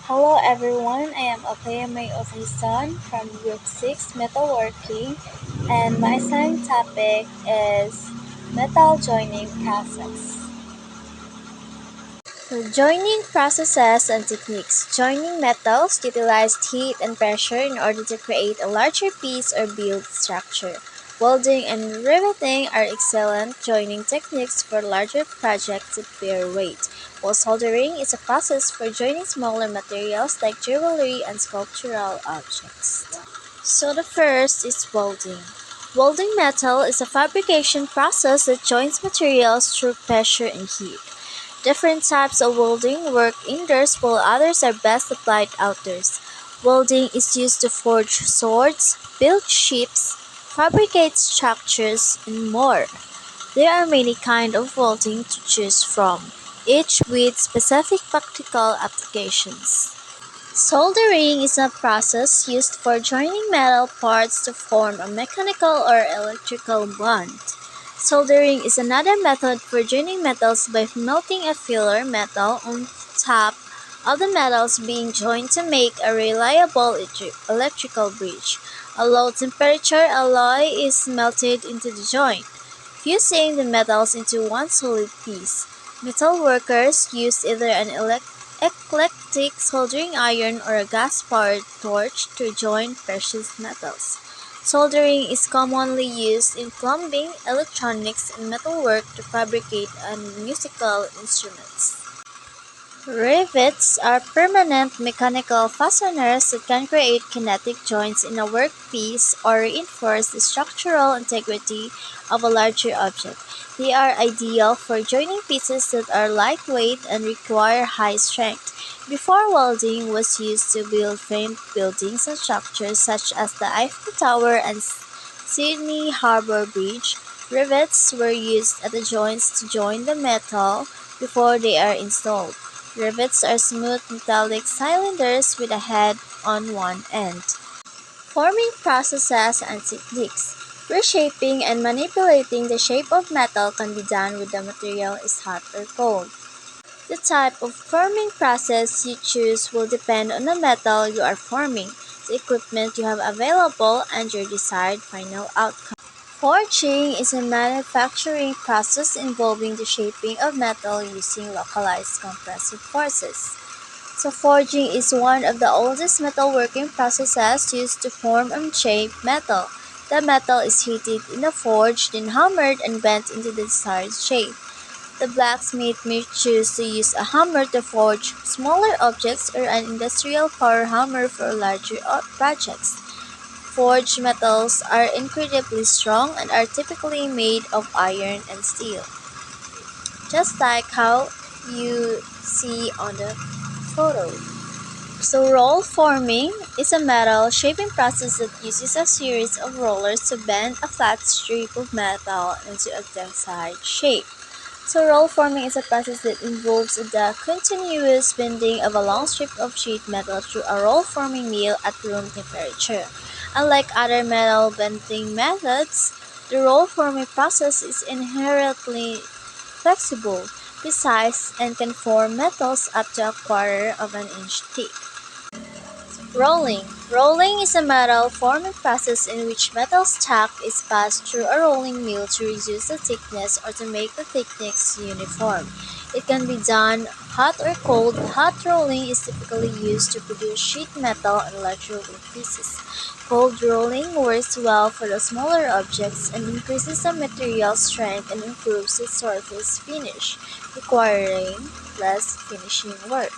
Hello everyone, I am Althea Mae Sayson from Group 6 Metalworking, and my assigned topic is metal joining process. So joining processes and techniques. Joining metals utilize heat and pressure in order to create a larger piece or build structure. Welding and riveting are excellent joining techniques for larger projects that bear weight, while soldering is a process for joining smaller materials like jewelry and sculptural objects. So the first is welding. Welding metal is a fabrication process that joins materials through pressure and heat. Different types of welding work indoors while others are best applied outdoors. Welding is used to forge swords, build ships, fabricate structures, and more. There are many kinds of welding to choose from, each with specific practical applications. Soldering is a process used for joining metal parts to form a mechanical or electrical bond. Soldering is another method for joining metals by melting a filler metal on top of the metals being joined to make a reliable electrical bridge. A low temperature alloy is melted into the joint, fusing the metals into one solid piece. Metal workers use either an eclectic soldering iron or a gas-powered torch to join precious metals. Soldering is commonly used in plumbing, electronics, and metalwork to fabricate musical instruments. Rivets are permanent mechanical fasteners that can create kinetic joints in a workpiece or reinforce the structural integrity of a larger object. They are ideal for joining pieces that are lightweight and require high strength. Before welding was used to build framed buildings and structures such as the Eiffel Tower and Sydney Harbour Bridge, rivets were used at the joints to join the metal before they are installed. Rivets are smooth metallic cylinders with a head on one end. Forming processes and techniques. Reshaping and manipulating the shape of metal can be done when the material is hot or cold. The type of forming process you choose will depend on the metal you are forming, the equipment you have available, and your desired final outcome. Forging is a manufacturing process involving the shaping of metal using localized compressive forces. So forging is one of the oldest metalworking processes used to form and shape metal. The metal is heated in a forge, then hammered and bent into the desired shape. The blacksmith may choose to use a hammer to forge smaller objects or an industrial power hammer for larger projects. Forged metals are incredibly strong and are typically made of iron and steel, just like how you see on the photo. So roll forming is a metal shaping process that uses a series of rollers to bend a flat strip of metal into a desired shape. So roll forming is a process that involves the continuous bending of a long strip of sheet metal through a roll forming mill at room temperature. Unlike other metal bending methods, the roll forming process is inherently flexible, precise, and can form metals up to a quarter of an inch thick. Rolling. Rolling is a metal forming process in which metal stock is passed through a rolling mill to reduce the thickness or to make the thickness uniform. It can be done hot or cold. Hot rolling is typically used to produce sheet metal and larger pieces. Cold rolling works well for the smaller objects and increases the material strength and improves the surface finish, requiring less finishing work.